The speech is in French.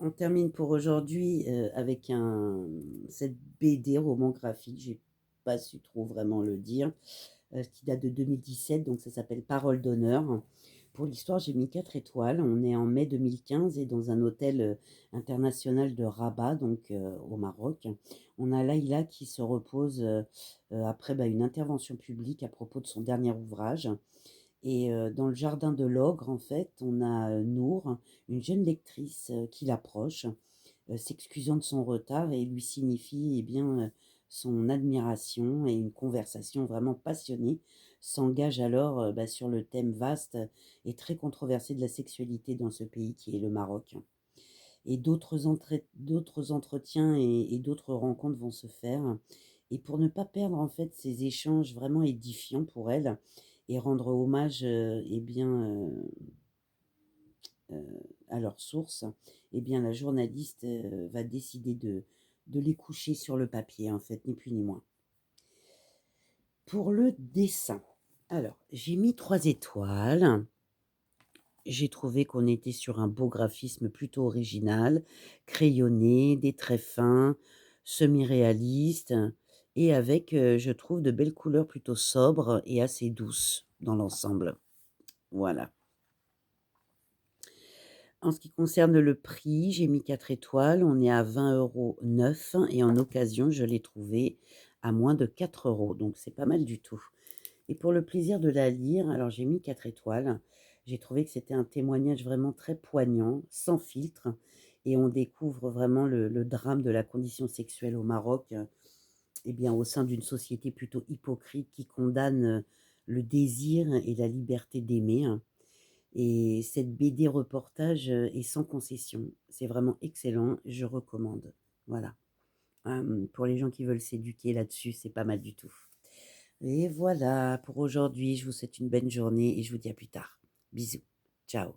On termine pour aujourd'hui, avec cette BD roman graphique, j'ai pas su trop vraiment le dire, qui date de 2017, donc ça s'appelle Parole d'honneur. Pour l'histoire, j'ai mis 4 étoiles. On est en mai 2015 et dans un hôtel, international de Rabat, donc au Maroc. On a Laïla qui se repose, après, une intervention publique à propos de son dernier ouvrage. Et dans le jardin de l'ogre, en fait, on a, Nour, une jeune lectrice, qui l'approche, s'excusant de son retard et lui signifie, eh bien, son admiration, et une conversation vraiment passionnée s'engage alors, sur le thème vaste et très controversé de la sexualité dans ce pays qui est le Maroc. Et d'autres entretiens et d'autres rencontres vont se faire. Et pour ne pas perdre en fait ces échanges vraiment édifiants pour elle et rendre hommage, à leur source, eh bien la journaliste, va décider de les coucher sur le papier en fait, ni plus ni moins. Pour le dessin, alors j'ai mis 3 étoiles. J'ai trouvé qu'on était sur un beau graphisme plutôt original, crayonné, des traits fins, semi-réalistes et avec, je trouve, de belles couleurs plutôt sobres et assez douces dans l'ensemble. Voilà. En ce qui concerne le prix, j'ai mis 4 étoiles. On est à 20,9 € et en occasion, je l'ai trouvé à moins de 4 €, donc c'est pas mal du tout. Et pour le plaisir de la lire, alors j'ai mis 4 étoiles. J'ai trouvé que c'était un témoignage vraiment très poignant, sans filtre, et on découvre vraiment le drame de la condition sexuelle au Maroc, au sein d'une société plutôt hypocrite qui condamne, le désir et la liberté d'aimer, hein. Et cette BD reportage, est sans concession. C'est vraiment excellent, je recommande. Voilà. Pour les gens qui veulent s'éduquer là-dessus, c'est pas mal du tout. Et voilà pour aujourd'hui. Je vous souhaite une bonne journée et je vous dis à plus tard. Bisous. Ciao.